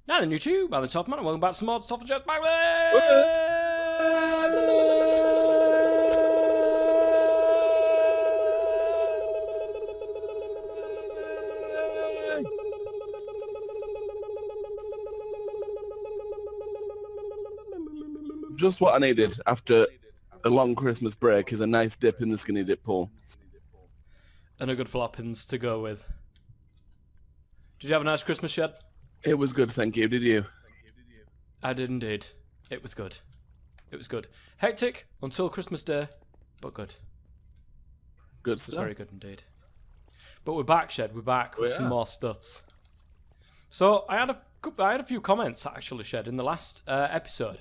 Now then, YouTube, I'm the Toff Man, and welcome back to some more Toff and Shed. Just what I needed after a long Christmas break is a nice dip in the skinny dip pool. And a good floppings to go with. Did you have a nice Christmas, Shed? It was good, thank you. Did you? I did indeed. It was good. It was good. Hectic until Christmas Day, but good. Good It's stuff. very good indeed. But we're back, Shed. We're back with some are. more stuffs. So I had a few comments actually, Shed, in the last episode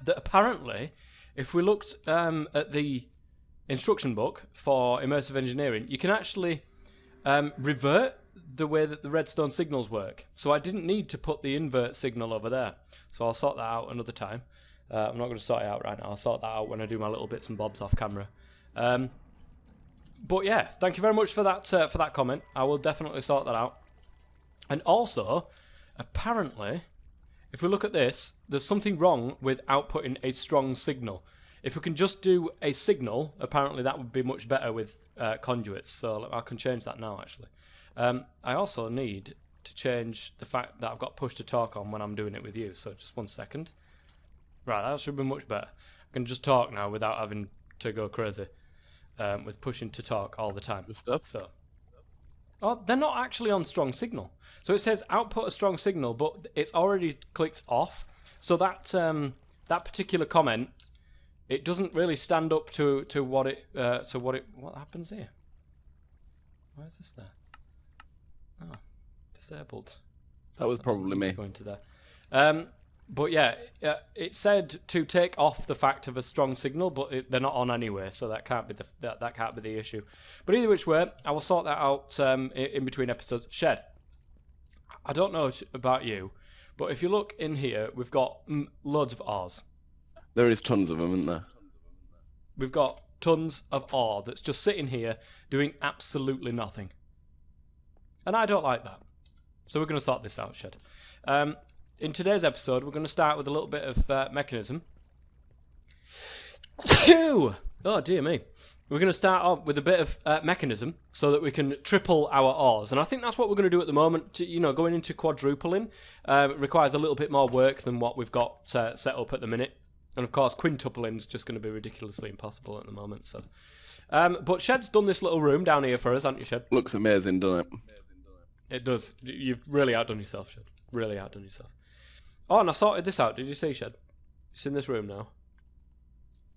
that apparently, if we looked at the instruction book for immersive engineering, you can actually revert the way that the redstone signals work. So I didn't need to put the invert signal over there. So I'll sort that out another time. I'm not going to sort it out right now. I'll sort that out when I do my little bits and bobs off camera. But yeah, thank you very much for that comment. I will definitely sort that out. And also, apparently, if we look at this, there's something wrong with outputting a strong signal. If we can just do a signal, apparently that would be much better with conduits. So I can change that now, actually. I also need to change the fact that I've got push to talk on when I'm doing it with you. So just 1 second. Right, that should be much better. I can just talk now without having to go crazy with pushing to talk all the time. Good stuff. So, oh, they're not actually on strong signal. So it says output a strong signal, but it's already clicked off. So that that particular comment, it doesn't really stand up to what it what happens here. Why is this there? Oh, disabled. That was probably me. Going to there. But yeah, it said to take off the fact of a strong signal, but they're not on anyway, so that can't be that can't be the issue. But either which way, I will sort that out in between episodes. Shed, I don't know about you, but if you look in here, we've got loads of ores. There is tons of them, isn't there? We've got tons of ore that's just sitting here doing absolutely nothing. And I don't like that. So we're going to sort this out, Shed. In today's episode, we're going to start with a little bit of Mekanism. Oh, dear me. We're going to start off with a bit of Mekanism so that we can triple our ores. And I think that's what we're going to do at the moment. Going into quadrupling requires a little bit more work than what we've got set up at the minute. And of course, quintupling is just going to be ridiculously impossible at the moment. So, but Shed's done this little room down here for us, hasn't you, Shed? Looks amazing, doesn't it? It does. You've really outdone yourself, Shed. Really outdone yourself. Oh, and I sorted this out. Did you see, Shed? It's in this room now.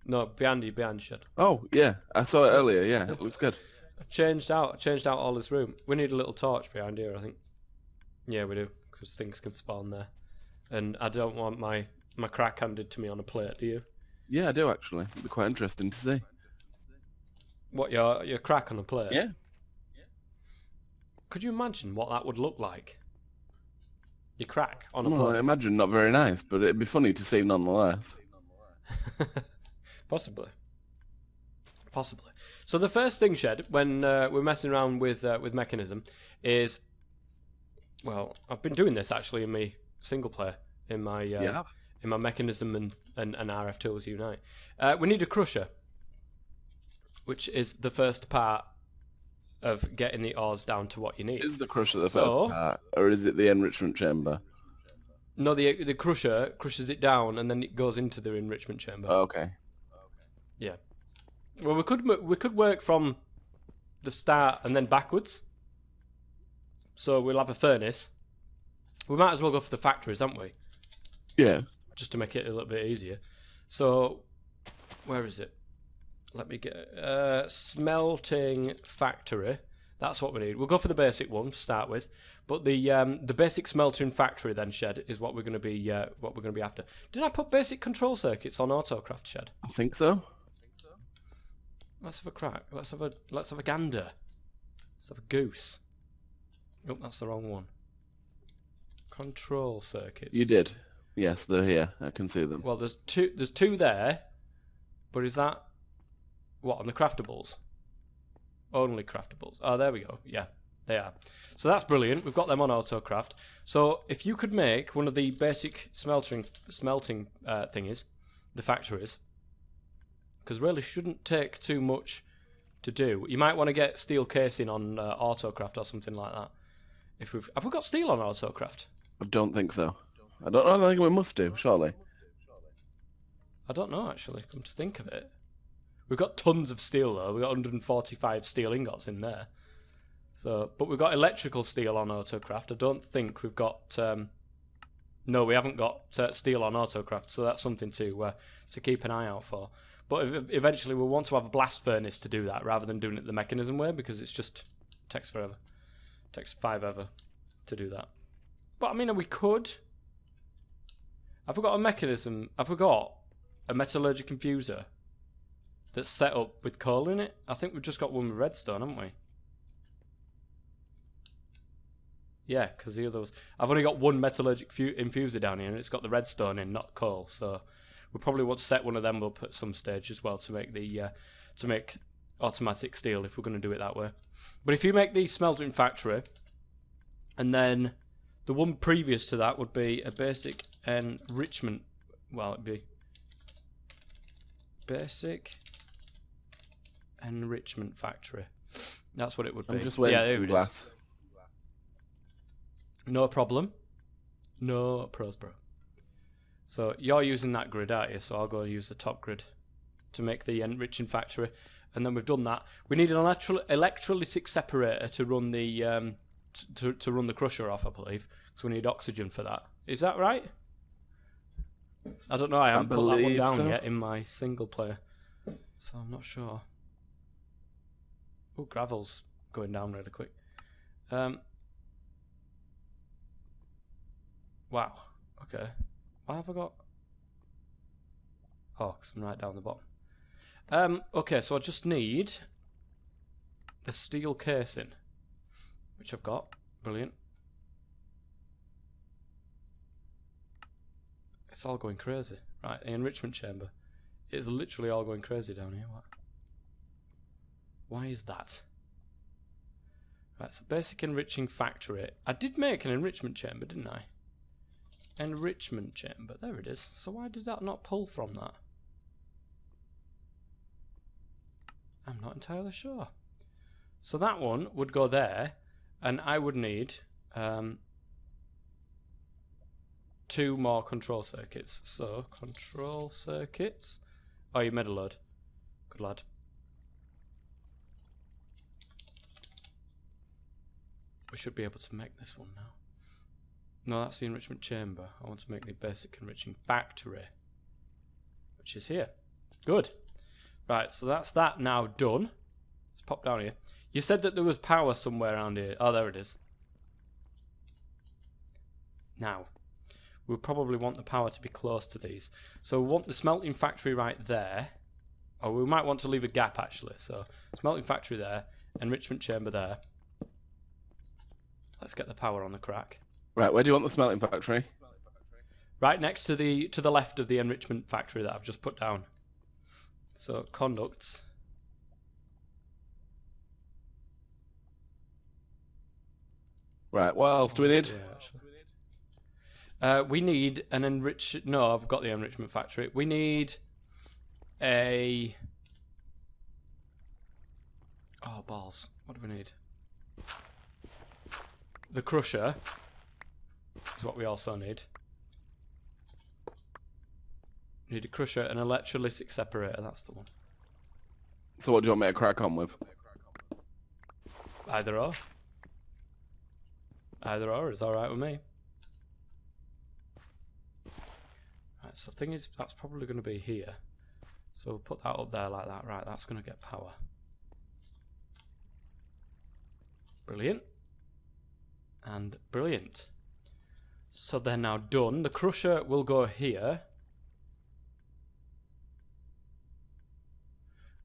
No, behind you, Shed. Oh, yeah. I saw it earlier, yeah. It looks good. I changed out all this room. We need a little torch behind here, I think. Yeah, we do, because things can spawn there. And I don't want my crack handed to me on a plate, do you? Yeah, I do, actually. It'd be quite interesting to see. What, your crack on a plate? Yeah. Could you imagine what that would look like? Your crack on a Well, I plate? imagine not very nice, but it'd be funny to see nonetheless. Possibly. So the first thing, Shed, when we're messing around with Mekanism, is, well, I've been doing this actually in my single player, in my Mekanism and RF Tools Unite. We need a crusher, which is the first part of getting the ores down to what you need. Is the crusher the first part, or is it the enrichment chamber? No, the crusher crushes it down and then it goes into the enrichment chamber. Oh, okay. Yeah. Well, we could work from the start and then backwards. So we'll have a furnace. We might as well go for the factories, haven't we? Yeah. Just to make it a little bit easier. So, where is it? Let me get smelting factory. That's what we need. We'll go for the basic one to start with, but the basic smelting factory then, Shed, is what we're going to be after. Did I put basic control circuits on autocraft, Shed? I think so. Let's have a crack. Let's have a gander. Let's have a goose. Oh, that's the wrong one. Control circuits. You did. Yes, they're here. I can see them. Well, there's two there, but is that what on the craftables? Only craftables. Oh, there we go. Yeah, They are. So that's brilliant. We've got them on autocraft. So if you could make one of the basic smelting thingies, the factories, because really shouldn't take too much to do. You might want to get steel casing on autocraft or something like that. Have we got steel on autocraft? I don't think so. I don't think we must do, surely. I don't know, actually, come to think of it. We've got tons of steel, though. We've got 145 steel ingots in there. So, but we've got electrical steel on autocraft. I don't think we've got... no, we haven't got steel on autocraft, so that's something to keep an eye out for. But eventually we'll want to have a blast furnace to do that, rather than doing it the Mekanism way, because it's just... takes forever. Takes 5 ever to do that. But, I mean, we could... Have we got a Mekanism? Have we got a metallurgic infuser that's set up with coal in it? I think we've just got one with redstone, haven't we? Yeah, because the other was... I've only got one metallurgic infuser down here, and it's got the redstone in, not coal. So we probably want to set one of them up at some stage as well to make the automatic steel if we're going to do it that way. But if you make the smelting factory, and then the one previous to that would be a basic enrichment. Well, it'd be basic enrichment factory. That's what it would be. I'm just waiting for some glass. No problem. No pros, bro. So you're using that grid, aren't you? So I'll go use the top grid to make the enriching factory. And then we've done that. We need an electrolytic separator to run the to run the crusher off, I believe. So we need oxygen for that. Is that right? I don't know. I haven't put that one down yet in my single player, so I'm not sure. Oh, gravel's going down really quick. Wow. Okay. Why have I got... Oh, because I'm right down the bottom. Okay, so I just need the steel casing, which I've got. Brilliant. It's all going crazy. Right, the enrichment chamber. It's literally all going crazy down here. What? Why is that? Right, so basic enriching factory. I did make an enrichment chamber, didn't I? Enrichment chamber. There it is. So why did that not pull from that? I'm not entirely sure. So that one would go there, and I would need 2 more control circuits. So, control circuits. Oh, you made a load. Good lad. We should be able to make this one now. No, that's the enrichment chamber. I want to make the basic enriching factory, which is here. Good. Right, so that's that now done. Let's pop down here. You said that there was power somewhere around here. Oh, there it is. Now, we'll probably want the power to be close to these. So we want the smelting factory right there. Or we might want to leave a gap, actually. So, smelting factory there. Enrichment chamber there. Let's get the power on the crack. Right, where do you want the smelting factory? Right next to the left of the enrichment factory that I've just put down. So, conducts. Right, what else do we need? We need an enrich... No, I've got the enrichment factory. We need a... Oh, balls. What do we need? The crusher is what we also need. We need a crusher, an electrolytic separator. That's the one. So what do you want me to crack on with? Either or. Either or is alright with me. Right, so the thing is, that's probably going to be here. So we'll put that up there like that. Right, that's going to get power. Brilliant. And brilliant. So they're now done. The crusher will go here.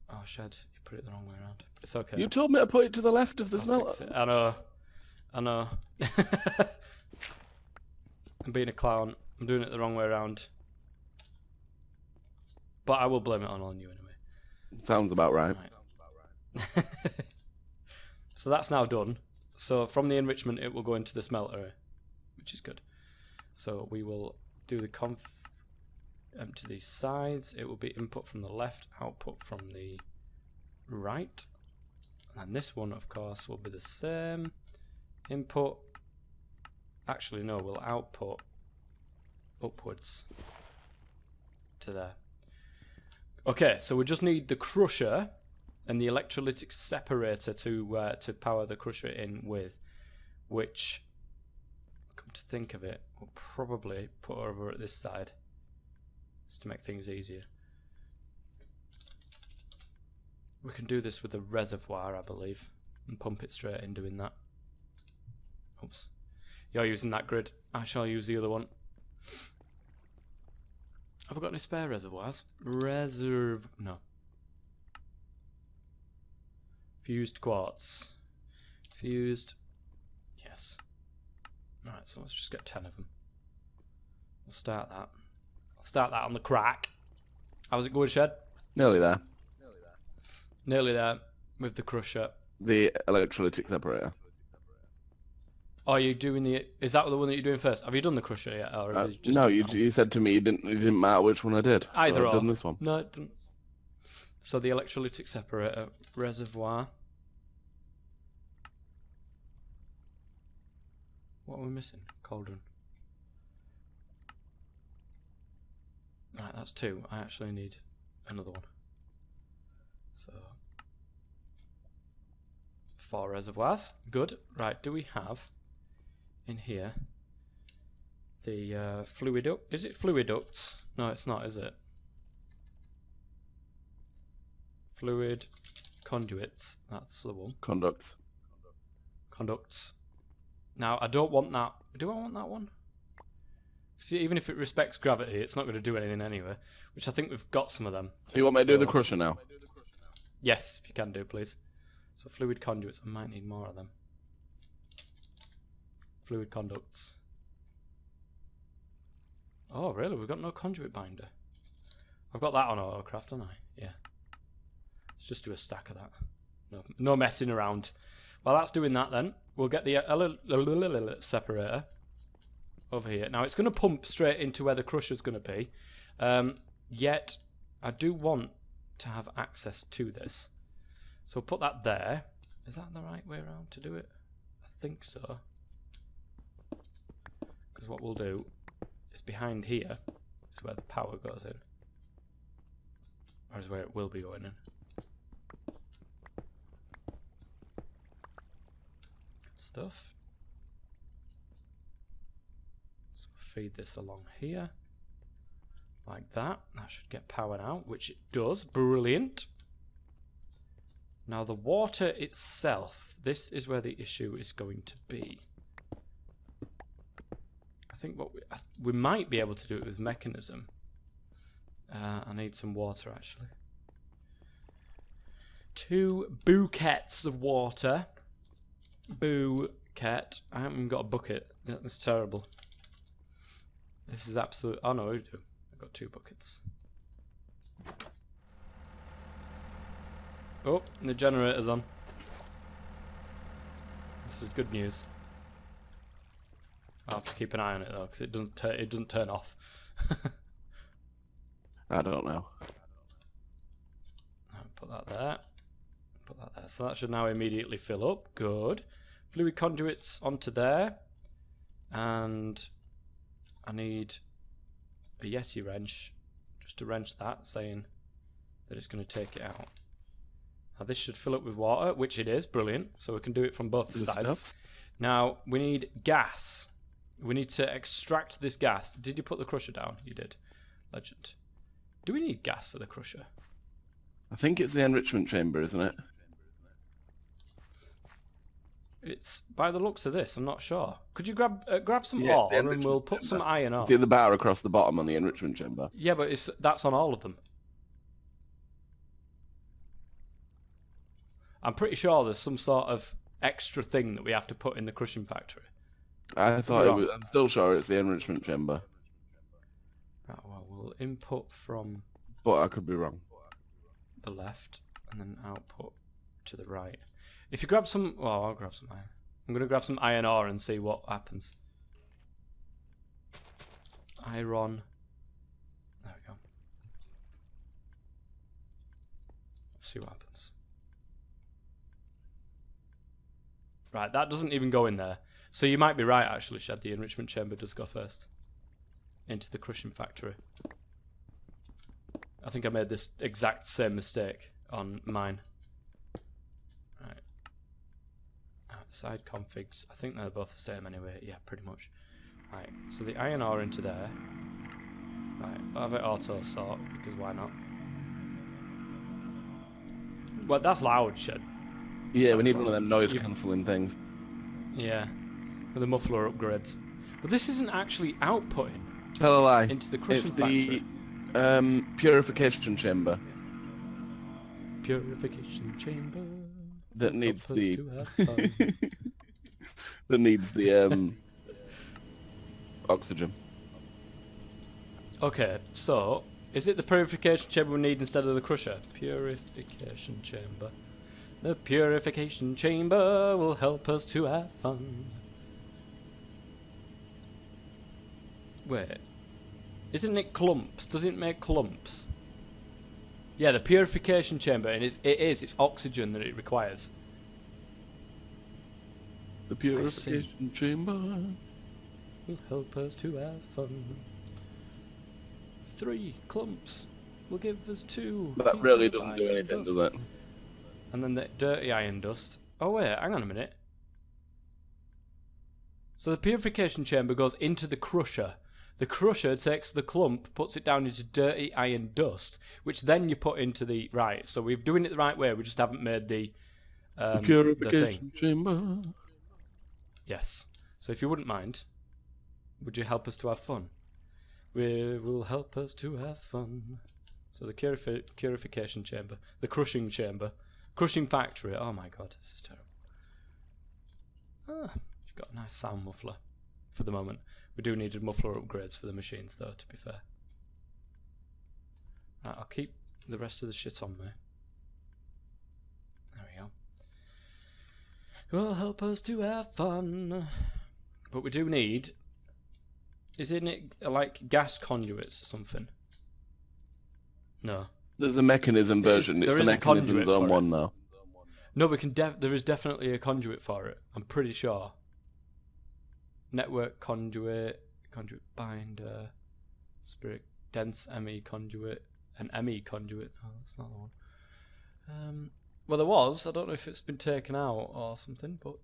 Oh, Shed, you put it the wrong way around. It's okay. You told me to put it to the left of the smelter. Fix it. I know. I know. I'm being a clown. I'm doing it the wrong way around. But I will blame it on you anyway. Sounds about right. So that's now done. So from the enrichment, it will go into the smelter, which is good. So we will do the conf empty these sides. It will be input from the left, output from the right. And this one, of course, will be the same. Input. Actually, no, we'll output upwards to there. Okay, so we just need the crusher and the electrolytic separator to power the crusher in with, which, come to think of it, we'll probably put over at this side just to make things easier. We can do this with a reservoir, I believe, and pump it straight in doing that. Oops. You're using that grid. I shall use the other one. Have I got any spare reservoirs? No. Fused quartz. Fused. Yes. Right, so let's just get 10 of them. We'll start that. I'll start that on the crack. How's it going, Shed? Nearly there. Nearly there with the crusher. The electrolytic separator. Oh, are you doing the... Is that the one that you're doing first? Have you done the crusher yet? Or have you just No, you said to me it didn't matter which one I did. Either so or. I've done this one. No, it didn't. So the electrolytic separator reservoir. What are we missing? Cauldron. Right, that's 2. I actually need another one. So 4 reservoirs. Good. Right, do we have in here the fluid duct? Is it fluid ducts? No, it's not, is it? Fluid conduits. That's the one. Conducts. Conducts. Now, I don't want that. Do I want that one? See, even if it respects gravity, it's not going to do anything anyway. Which I think we've got some of them. So you want me to do the crusher now? Yes, if you can do, please. So fluid conduits. I might need more of them. Fluid conducts. Oh, really? We've got no conduit binder. I've got that on autocraft, haven't I? Yeah. Let's just do a stack of that. No messing around. While that's doing that, then we'll get the separator over here. Now it's going to pump straight into where the crusher's going to be. Yet I do want to have access to this, so we'll put that there. Is that the right way around to do it? I think so. Because what we'll do is behind here is where the power goes in, or is where it will be going in. Stuff. So feed this along here like that. That should get powered out, which it does. Brilliant. Now the water itself, this is where the issue is going to be. I think what we might be able to do it with Mekanism. I need some water actually. 2 bouquets of water. Bouquet. I haven't even got a bucket. That's terrible. This is absolute. Oh no, I do. I've got 2 buckets. Oh, the generator's on. This is good news. I'll have to keep an eye on it though, because it doesn't turn off. I don't know. I'll put that there. Put that there. So that should now immediately fill up. Good. Fluid conduits onto there. And I need a Yeti wrench just to wrench that, saying that it's going to take it out. Now this should fill up with water, which it is. Brilliant. So we can do it from both sides. Now we need gas. We need to extract this gas. Did you put the crusher down? You did. Legend. Do we need gas for the crusher? I think it's the enrichment chamber, isn't it? It's by the looks of this. I'm not sure. Could you grab some ore and we'll put some iron on? See the bar across the bottom on the enrichment chamber? Yeah, but that's on all of them. I'm pretty sure there's some sort of extra thing that we have to put in the crushing factory. I thought it was, I'm still sure it's the enrichment chamber. Right, well, we'll input from But I could be wrong. the left and then output to the right. If you grab some... Well, I'll grab some iron. I'm going to grab some iron ore and see what happens. Iron. There we go. Let's see what happens. Right, that doesn't even go in there. So you might be right, actually, Shed. The enrichment chamber does go first. Into the crushing factory. I think I made this exact same mistake on mine. Right. Side configs. I think they're both the same anyway. Yeah, pretty much. Right, so the iron ore into there. Right, I'll have it auto sort, because why not? Well, that's loud, Shed. Yeah, we need one of them noise cancelling things. Yeah, with the muffler upgrades. But this isn't actually outputting. Tell a lie. Into the crushing factory. factory. The purification chamber. Purification chamber. That needs the. To have fun. That needs the oxygen. Okay, so is it the purification chamber we need instead of the crusher? Purification chamber. The purification chamber will help us to have fun. Wait. Isn't it clumps? Does it make clumps? Yeah, the purification chamber, and it's oxygen that it requires. The purification chamber will help us to have fun. 3 clumps will give us 2. That really doesn't do anything, does it? And then the dirty iron dust. Oh wait, hang on a minute. So the purification chamber goes into the crusher. The crusher takes the clump, puts it down into dirty iron dust, which then you put into the... Right, so we're doing it the right way, we just haven't made the purification chamber. Yes. So if you wouldn't mind, would you help us to have fun? We will help us to have fun. So the purification chamber, the crushing chamber, crushing factory. Oh my god, this is terrible. You've got a nice sound muffler for the moment. We do need muffler upgrades for the machines though, to be fair. Right, I'll keep the rest of the shit on me. There we go. Will help us to have fun. But we do need... Isn't it like gas conduits or something? No. There's a mechanism version. It's the Mekanism Zone 1 now. No, we can. There is definitely a conduit for it. I'm pretty sure. Network conduit binder, spirit dense ME conduit, and ME conduit. Oh, that's not the one. Well, there was. I don't know if it's been taken out or something, but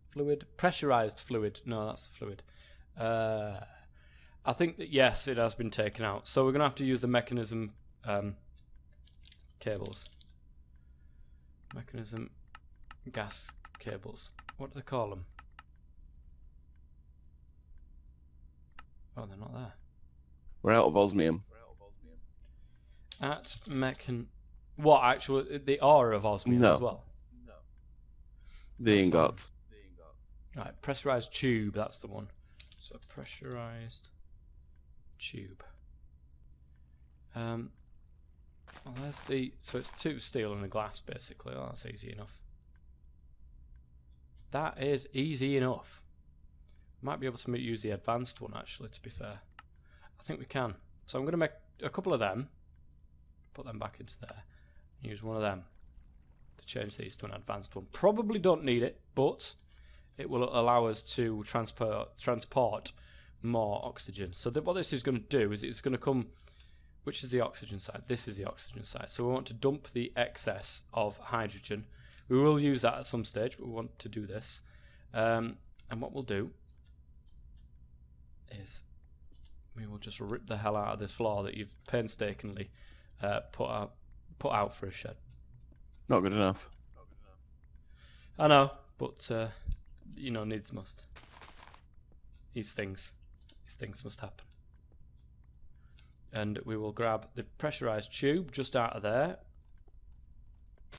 fluid, pressurized fluid. No, that's the fluid. I think that yes, it has been taken out. So we're gonna have to use the mechanism cables. Mechanism gas cables. What do they call them? Oh, they're not there. We're out of osmium. At what actually the ore of osmium as well? No. The ingots. Right, pressurized tube. That's the one. So pressurized tube. Well, there's the... So it's 2 steel and a glass, basically. Oh, that's easy enough. That is easy enough. Might be able to use the advanced one, actually, to be fair. I think we can. So I'm going to make a couple of them. Put them back into there. And use one of them to change these to an advanced one. Probably don't need it, but it will allow us to transport more oxygen. So what this is going to do is it's going to come... Which is the oxygen side? This is the oxygen side. So we want to dump the excess of hydrogen. We will use that at some stage, but we want to do this. And what we'll do is we will just rip the hell out of this floor that you've painstakingly put out for a shed. Not good enough. I know, but you know, needs must. These things must happen. And we will grab the pressurized tube just out of there.